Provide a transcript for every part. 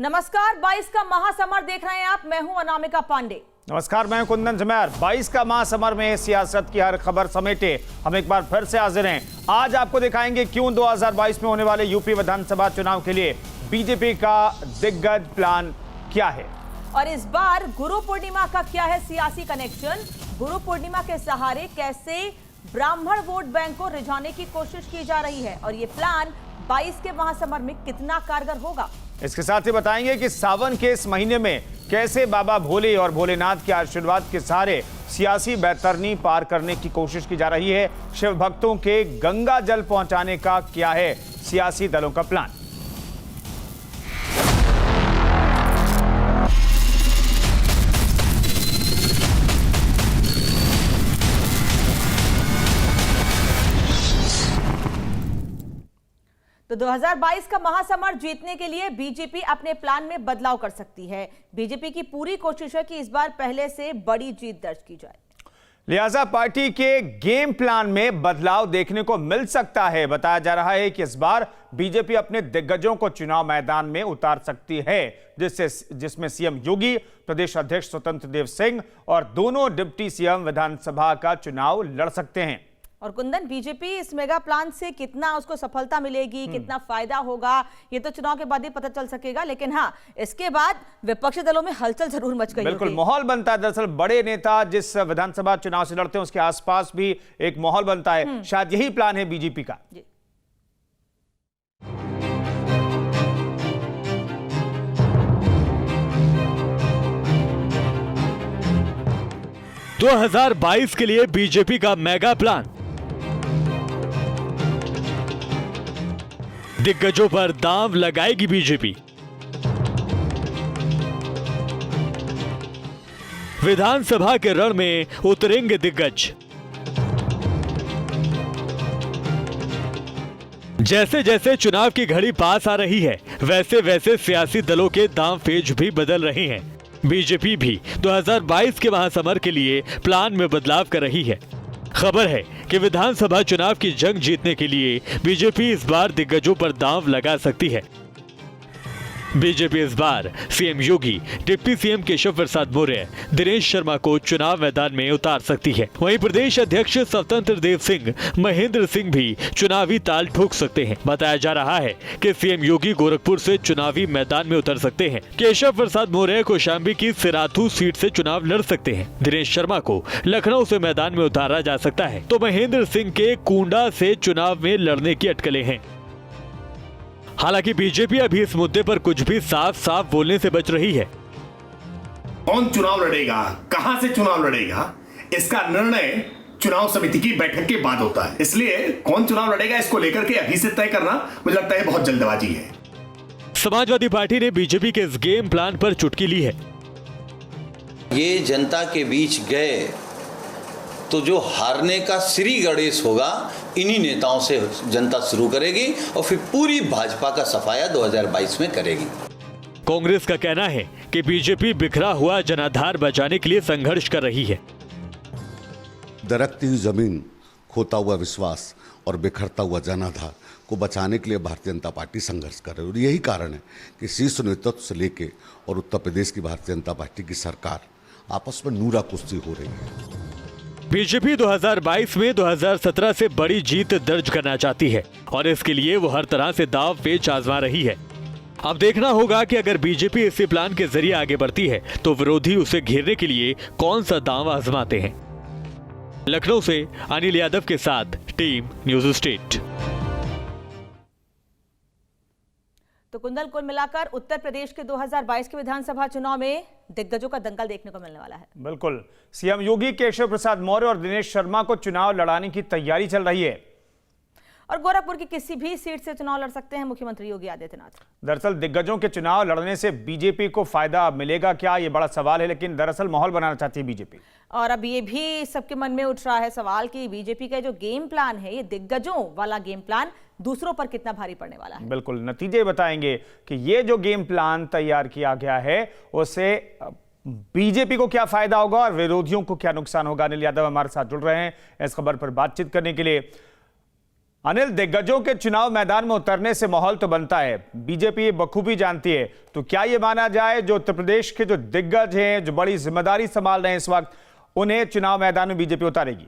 नमस्कार, 22 का महासमर देख रहे हैं आप। मैं हूं अनामिका पांडे। नमस्कार, मैं कुंदन जमैर। 22 का महासमर में सियासत की हर खबर समेटे हम एक बार फिर से हाजिर हैं। आज आपको दिखाएंगे क्यों 2022 में होने वाले यूपी विधानसभा चुनाव के लिए बीजेपी का दिग्गज प्लान क्या है, और इस बार गुरु पूर्णिमा का क्या है सियासी कनेक्शन। गुरु पूर्णिमा के सहारे कैसे ब्राह्मण वोट बैंक को रिझाने की कोशिश की जा रही है, और ये प्लान 22 के महासमर में कितना कारगर होगा। इसके साथ ही बताएंगे कि सावन के इस महीने में कैसे बाबा भोले और भोलेनाथ के आशीर्वाद के सहारे सियासी बैतरनी पार करने की कोशिश की जा रही है। शिव भक्तों के गंगा जल पहुंचाने का क्या है सियासी दलों का प्लान। तो 2022 का महासमर जीतने के लिए बीजेपी अपने प्लान में बदलाव कर सकती है। बीजेपी की पूरी कोशिश है कि इस बार पहले से बड़ी जीत दर्ज की जाए, लिहाजा पार्टी के गेम प्लान में बदलाव देखने को मिल सकता है। बताया जा रहा है कि इस बार बीजेपी अपने दिग्गजों को चुनाव मैदान में उतार सकती है, जिसमें सीएम योगी, प्रदेश अध्यक्ष स्वतंत्र देव सिंह और दोनों डिप्टी सीएम विधानसभा का चुनाव लड़ सकते हैं। और कुंदन, बीजेपी इस मेगा प्लान से कितना उसको सफलता मिलेगी, कितना फायदा होगा, ये तो चुनाव के बाद ही पता चल सकेगा। लेकिन हाँ, इसके बाद विपक्षी दलों में हलचल जरूर मच गई। बिल्कुल माहौल बनता है। दरअसल बड़े नेता जिस विधानसभा चुनाव से लड़ते हैं उसके आसपास भी एक माहौल बनता है। शायद यही प्लान है बीजेपी का। 2022 के लिए बीजेपी का मेगा प्लान। दिग्गजों पर दांव लगाएगी बीजेपी। विधानसभा के रण में उतरेंगे दिग्गज। जैसे जैसे चुनाव की घड़ी पास आ रही है, वैसे वैसे सियासी दलों के दांव पेच भी बदल रहे हैं। बीजेपी भी 2022 के महासमर के लिए प्लान में बदलाव कर रही है। खबर है कि विधानसभा चुनाव की जंग जीतने के लिए बीजेपी इस बार दिग्गजों पर दांव लगा सकती है। बीजेपी इस बार सीएम योगी, डिप्टी सीएम केशव प्रसाद मौर्य, दिनेश शर्मा को चुनाव मैदान में उतार सकती है। वहीं प्रदेश अध्यक्ष स्वतंत्र देव सिंह, महेंद्र सिंह भी चुनावी ताल ठोक सकते हैं। बताया जा रहा है कि सीएम योगी गोरखपुर से चुनावी मैदान में उतर सकते हैं। केशव प्रसाद मौर्य कौशाम्बी की सिराथू सीट से चुनाव लड़ सकते हैं। दिनेश शर्मा को लखनऊ से मैदान में उतारा जा सकता है, तो महेंद्र सिंह के कुंडा से चुनाव में लड़ने की अटकलें हैं। हालांकि बीजेपी अभी इस मुद्दे पर कुछ भी साफ साफ बोलने से बच रही है। कौन चुनाव लड़ेगा, कहां से चुनाव लड़ेगा, इसका निर्णय चुनाव समिति की बैठक के बाद होता है। इसलिए कौन चुनाव लड़ेगा इसको लेकर के अभी से तय करना मुझे लगता है बहुत जल्दबाजी है। समाजवादी पार्टी ने बीजेपी के इस गेम प्लान पर चुटकी ली है। ये जनता के बीच गए तो जो हारने का श्री गणेश होगा, इन्हीं नेताओं से जनता शुरू करेगी और फिर पूरी भाजपा का सफाया 2022 में करेगी। कांग्रेस का कहना है कि बीजेपी बिखरा हुआ जनाधार बचाने के लिए संघर्ष कर रही है। दरकती हुई जमीन, खोता हुआ विश्वास और बिखरता हुआ जनाधार को बचाने के लिए भारतीय जनता पार्टी संघर्ष कर रही है। और यही कारण है कि शीर्ष नेतृत्व से लेके और उत्तर प्रदेश की भारतीय जनता पार्टी की सरकार आपस में नूरा कुश्ती हो रही है। बीजेपी 2022 में 2017 से बड़ी जीत दर्ज करना चाहती है, और इसके लिए वो हर तरह से दांव पेच आजमा रही है। अब देखना होगा कि अगर बीजेपी इसी प्लान के जरिए आगे बढ़ती है तो विरोधी उसे घेरने के लिए कौन सा दांव आजमाते हैं। लखनऊ से अनिल यादव के साथ टीम न्यूज स्टेट। तो कुंदन, कुल मिलाकर उत्तर प्रदेश के 2022 के विधानसभा चुनाव में दिग्गजों का दंगल देखने को मिलने वाला है। बिल्कुल, सीएम योगी, केशव प्रसाद मौर्य और दिनेश शर्मा को चुनाव लड़ाने की तैयारी चल रही है। और गोरखपुर की किसी भी सीट से चुनाव लड़ सकते हैं मुख्यमंत्री योगी आदित्यनाथ। दरअसल दिग्गजों के चुनाव लड़ने से बीजेपी को फायदा मिलेगा क्या, ये बड़ा सवाल है। लेकिन दरअसल माहौल बनाना चाहती है बीजेपी। और अब ये भी सबके मन में उठ रहा है सवाल कि बीजेपी का जो गेम प्लान है, ये दिग्गजों वाला गेम प्लान दूसरों पर कितना भारी पड़ने वाला है। बिल्कुल, नतीजे बताएंगे कि ये जो गेम प्लान तैयार किया गया है उससे बीजेपी को क्या फायदा होगा और विरोधियों को क्या नुकसान होगा। अनिल यादव हमारे साथ जुड़ रहे हैं इस खबर पर बातचीत करने के लिए। अनिल, दिग्गजों के चुनाव मैदान में उतरने से माहौल तो बनता है, बीजेपी बखूबी जानती है। तो क्या ये माना जाए जो उत्तर प्रदेश के जो दिग्गज हैं, जो बड़ी जिम्मेदारी संभाल रहे हैं इस वक्त, उन्हें चुनाव मैदान में बीजेपी उतारेगी?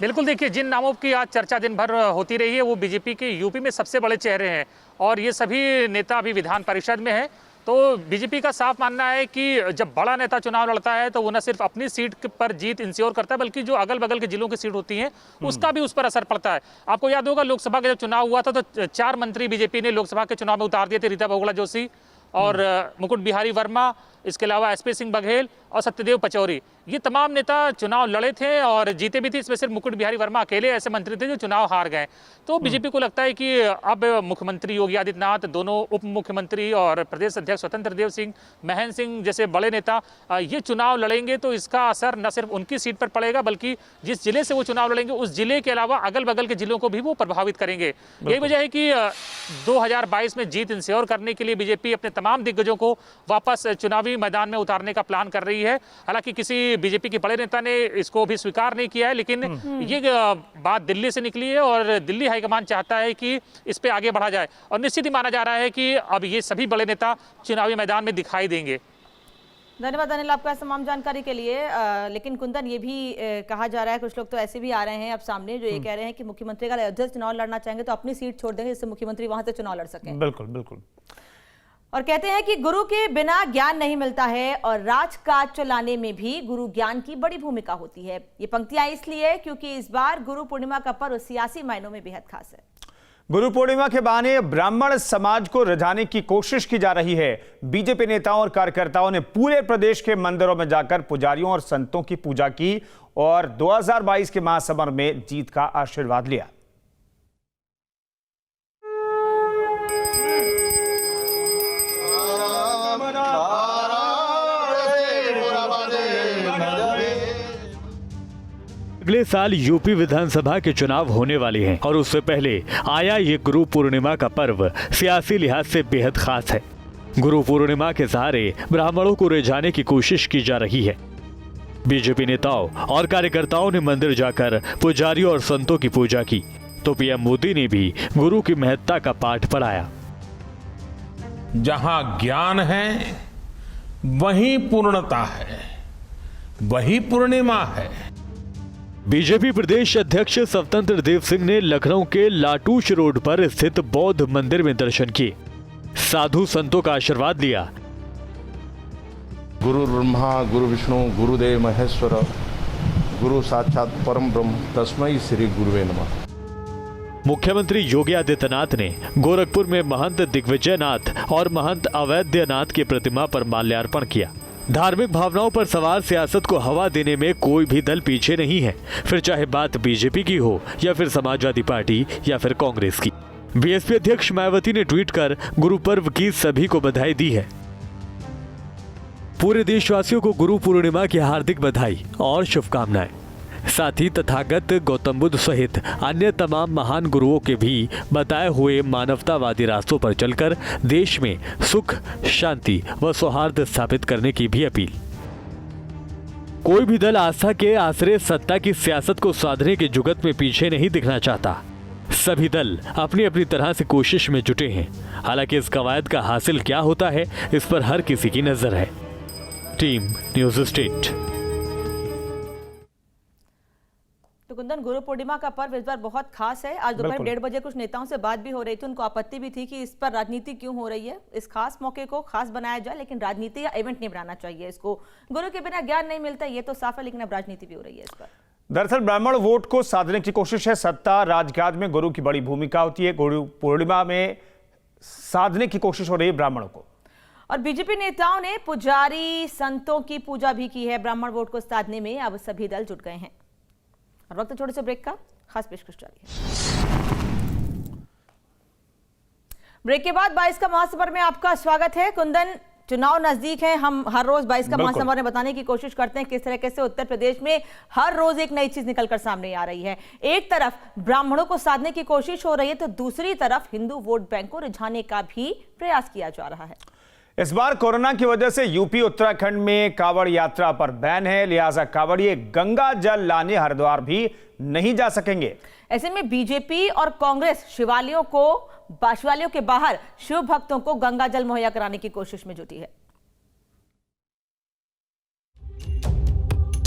बिल्कुल, देखिए, जिन नामों की आज चर्चा दिन भर होती रही है वो बीजेपी के यूपी में सबसे बड़े चेहरे हैं और ये सभी नेता अभी विधान परिषद में हैं। तो बीजेपी का साफ मानना है कि जब बड़ा नेता चुनाव लड़ता है तो वो न सिर्फ अपनी सीट पर जीत इंश्योर करता है बल्कि जो अगल बगल के जिलों की सीट होती हैं उसका भी उस पर असर पड़ता है। आपको याद होगा लोकसभा का जब चुनाव हुआ था तो 4 मंत्री बीजेपी ने लोकसभा के चुनाव में उतार दिए थे, रीता बहुगुणा जोशी और मुकुट बिहारी वर्मा, इसके अलावा एसपी सिंह बघेल और सत्यदेव पचौरी। ये तमाम नेता चुनाव लड़े थे और जीते भी थे। इसमें सिर्फ मुकुट बिहारी वर्मा अकेले ऐसे मंत्री थे जो चुनाव हार गए। तो बीजेपी को लगता है कि अब मुख्यमंत्री योगी आदित्यनाथ, दोनों उप मुख्यमंत्री और प्रदेश अध्यक्ष स्वतंत्र देव सिंह, महेंद्र सिंह जैसे बड़े नेता ये चुनाव लड़ेंगे तो इसका असर न सिर्फ उनकी सीट पर पड़ेगा बल्कि जिस जिले से वो चुनाव लड़ेंगे उस जिले के अलावा अगल बगल के जिलों को भी वो प्रभावित करेंगे। यही वजह है कि 2022 में जीत इंश्योर करने के लिए बीजेपी अपने तमाम दिग्गजों को वापस चुनावी मैदान में उतारने का प्लान कर रही है। हालांकि किसी बीजेपी के बड़े नेता ने इसको भी स्वीकार नहीं किया है, लेकिन ये बात दिल्ली से निकली है और दिल्ली हाईकमान चाहता है कि इस पे आगे बढ़ा जाए और निश्चित ही माना जा रहा है कि अब ये सभी बड़े नेता चुनावी मैदान में दिखाई देंगे। धन्यवाद अनिल आपका तमाम जानकारी के लिए। लेकिन कुंदन, ये भी कहा जा रहा है, कुछ लोग तो ऐसे भी आ रहे हैं अब सामने जो ये कह रहे हैं कि मुख्यमंत्री अगर अयोध्या से चुनाव लड़ना चाहेंगे तो अपनी सीट छोड़ देंगे जिससे मुख्यमंत्री वहां से चुनाव लड़ सकें। बिल्कुल बिल्कुल। और कहते हैं कि गुरु के बिना ज्ञान नहीं मिलता है और राजकाज चलाने में भी गुरु ज्ञान की बड़ी भूमिका होती है। ये पंक्तियां इसलिए क्योंकि इस बार गुरु पूर्णिमा का पर्व सियासी मायनों में बेहद खास है। गुरु पूर्णिमा के बहाने ब्राह्मण समाज को रिझाने की कोशिश की जा रही है। बीजेपी नेताओं और कार्यकर्ताओं ने पूरे प्रदेश के मंदिरों में जाकर पुजारियों और संतों की पूजा की और 2022 के महासमर में जीत का आशीर्वाद लिया। अगले साल यूपी विधानसभा के चुनाव होने वाले हैं और उससे पहले आया ये गुरु पूर्णिमा का पर्व सियासी लिहाज से बेहद खास है। गुरु पूर्णिमा के सहारे ब्राह्मणों को रिझाने की कोशिश की जा रही है। बीजेपी नेताओं और कार्यकर्ताओं ने मंदिर जाकर पुजारियों और संतों की पूजा की तो पीएम मोदी ने भी गुरु की महत्ता का पाठ पढ़ाया। जहां ज्ञान है वहीं पूर्णता है, वही पूर्णिमा है। बीजेपी प्रदेश अध्यक्ष स्वतंत्र देव सिंह ने लखनऊ के लाटूश रोड पर स्थित बौद्ध मंदिर में दर्शन किए, साधु संतों का आशीर्वाद लिया। गुरु ब्रह्मा गुरु विष्णु गुरुदेव महेश्वर गुरु साक्षात परम ब्रह्म तस्मै श्री गुरुवे नमः। मुख्यमंत्री योगी आदित्यनाथ ने गोरखपुर में महंत दिग्विजयनाथ और महंत अवैधनाथ की प्रतिमा पर माल्यार्पण किया। धार्मिक भावनाओं पर सवार सियासत को हवा देने में कोई भी दल पीछे नहीं है, फिर चाहे बात बीजेपी की हो या फिर समाजवादी पार्टी या फिर कांग्रेस की। बीएसपी अध्यक्ष मायावती ने ट्वीट कर गुरु पर्व की सभी को बधाई दी है। पूरे देशवासियों को गुरु पूर्णिमा की हार्दिक बधाई और शुभकामनाएं। साथ ही तथागत गौतम बुद्ध सहित अन्य तमाम महान गुरुओं के भी बताए हुए मानवतावादी रास्तों पर चलकर देश में सुख, शांति व सौहार्द स्थापित करने की भी अपील। कोई भी दल आस्था के आश्रय सत्ता की सियासत को साधने के जुगत में पीछे नहीं दिखना चाहता। सभी दल अपनी अपनी तरह से कोशिश में जुटे हैं। हालांकि इस कवायद का हासिल क्या होता है इस पर हर किसी की नजर है। Team news state. तो कुंदन, गुरु पूर्णिमा का पर्व इस बार बहुत खास है। आज दोपहर 1:30 बजे कुछ नेताओं से बात भी हो रही थी, उनको आपत्ति भी थी कि इस पर राजनीति क्यों हो रही है। इस खास मौके को खास बनाया जाए लेकिन राजनीति या इवेंट नहीं बनाना चाहिए इसको। गुरु के बिना ज्ञान नहीं मिलता, ये तो साफ है, लेकिन अब राजनीति भी हो रही है इस पर। दरअसल ब्राह्मण वोट को साधने की कोशिश है। सत्ता राजकाज में गुरु की बड़ी भूमिका होती है। गुरु पूर्णिमा में साधने की कोशिश हो रही है ब्राह्मणों को। और बीजेपी नेताओं ने पुजारी संतों की पूजा भी की है। ब्राह्मण वोट को साधने में अब सभी दल जुट गए हैं। और वक्त छोटे से ब्रेक का खास पेशकश जारी है। ब्रेक के बाद 22 का महासमर में आपका स्वागत है। कुंदन, चुनाव नजदीक है, हम हर रोज 22 का महासमर में बताने की कोशिश करते हैं किस तरह से उत्तर प्रदेश में हर रोज एक नई चीज निकलकर सामने आ रही है। एक तरफ ब्राह्मणों को साधने की कोशिश हो रही है तो दूसरी तरफ हिंदू वोट बैंक को रिझाने का भी प्रयास किया जा रहा है। इस बार कोरोना की वजह से यूपी उत्तराखंड में कांवड़ यात्रा पर बैन है, लिहाजा कांवड़िए गंगा जल लाने हरिद्वार भी नहीं जा सकेंगे। ऐसे में बीजेपी और कांग्रेस शिवालयों के बाहर शिव भक्तों को गंगा जल मुहैया कराने की कोशिश में जुटी है।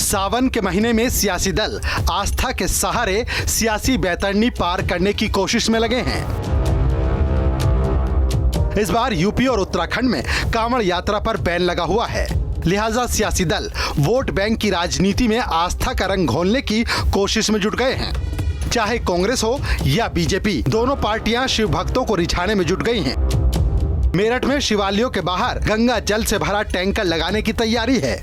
सावन के महीने में सियासी दल आस्था के सहारे सियासी बैतरनी पार करने की कोशिश में लगे हैं। इस बार यूपी और उत्तराखंड में कांवड़ यात्रा पर बैन लगा हुआ है, लिहाजा सियासी दल वोट बैंक की राजनीति में आस्था का रंग घोलने की कोशिश में जुट गए हैं। चाहे कांग्रेस हो या बीजेपी, दोनों पार्टियां शिव भक्तों को रिझाने में जुट गई हैं। मेरठ में शिवालयों के बाहर गंगा जल से भरा टैंकर लगाने की तैयारी है।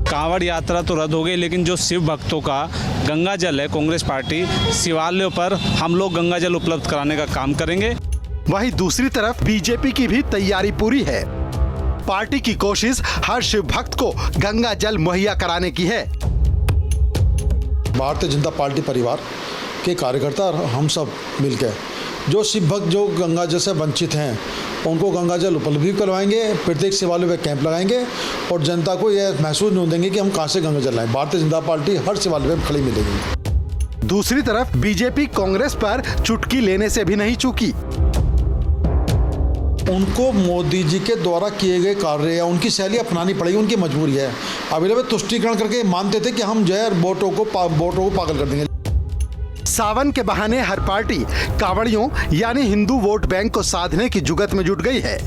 कांवड़ यात्रा तो रद्द हो गई, लेकिन जो शिव भक्तों का गंगा जल है, कांग्रेस पार्टी शिवालयों पर हम लोग गंगा जल उपलब्ध कराने का काम करेंगे। वहीं दूसरी तरफ बीजेपी की भी तैयारी पूरी है। पार्टी की कोशिश हर शिव भक्त को गंगा जल मुहैया कराने की है। भारतीय जनता पार्टी परिवार के कार्यकर्ता और हम सब मिलकर जो शिव भक्त जो गंगा जल से वंचित हैं उनको गंगा जल उपलब्ध करवाएंगे। प्रत्येक शिवालय में कैंप लगाएंगे और जनता को यह महसूस नहीं देंगे कि हम कहां से गंगा जल लाएं। भारतीय जनता पार्टी हर शिवालय में खड़ी मिलेगी। दूसरी तरफ बीजेपी कांग्रेस पर चुटकी लेने से भी नहीं चूकी। उनको मोदी जी के द्वारा किए गए कार्य या उनकी शैली अपनानी पड़ेगी, उनकी मजबूरी है। अभी वे तुष्टिकरण करके मानते थे कि हम जो है वोटों को पागल कर देंगे। सावन के बहाने हर पार्टी कांवड़ियों यानी हिंदू वोट बैंक को साधने की जुगत में जुट गई है।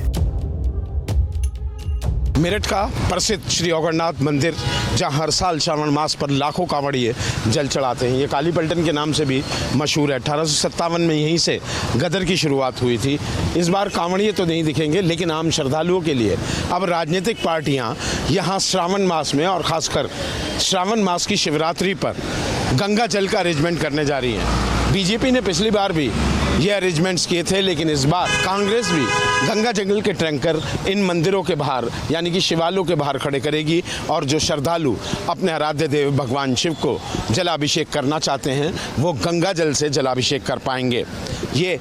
मेरठ का प्रसिद्ध श्री औगणनाथ मंदिर, जहां हर साल श्रावण मास पर लाखों कांवड़िए जल चढ़ाते हैं। ये काली पलटन के नाम से भी मशहूर है। 1857 में यहीं से गदर की शुरुआत हुई थी। इस बार कांवड़िए तो नहीं दिखेंगे, लेकिन आम श्रद्धालुओं के लिए अब राजनीतिक पार्टियां यहां श्रावण मास में और खासकर श्रावण मास की शिवरात्रि पर गंगा जल का अरेंजमेंट करने जा रही हैं। बीजेपी ने पिछली बार भी ये अरेंजमेंट्स किए थे, लेकिन इस बार कांग्रेस भी गंगा जल के टैंकर इन मंदिरों के बाहर यानी कि शिवालयों के बाहर खड़े करेगी और जो श्रद्धालु अपने आराध्य देव भगवान शिव को जलाभिषेक करना चाहते हैं वो गंगा जल से जलाभिषेक कर पाएंगे। ये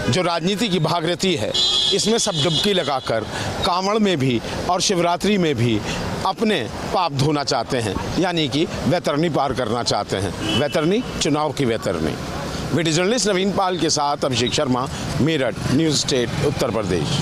जो राजनीति की भागीरथी है, इसमें सब डुबकी लगाकर कांवड़ में भी और शिवरात्रि में भी अपने पाप धोना चाहते हैं, यानी कि वैतरणी पार करना चाहते हैं। वैतरणी, चुनाव की वैतरणी। वीडियो जर्नलिस्ट नवीन पाल के साथ अभिषेक शर्मा, मेरठ, न्यूज़ स्टेट, उत्तर प्रदेश।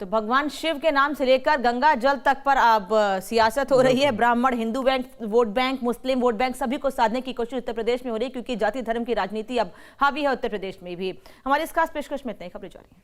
तो भगवान शिव के नाम से लेकर गंगा जल तक पर अब सियासत हो रही है। ब्राह्मण, हिंदू वोट बैंक, मुस्लिम वोट बैंक सभी को साधने की कोशिश उत्तर प्रदेश में हो रही है, क्योंकि जाति धर्म की राजनीति अब हावी है उत्तर प्रदेश में भी। हमारी इस खास पेशकश में इतनी खबरें जारी हैं।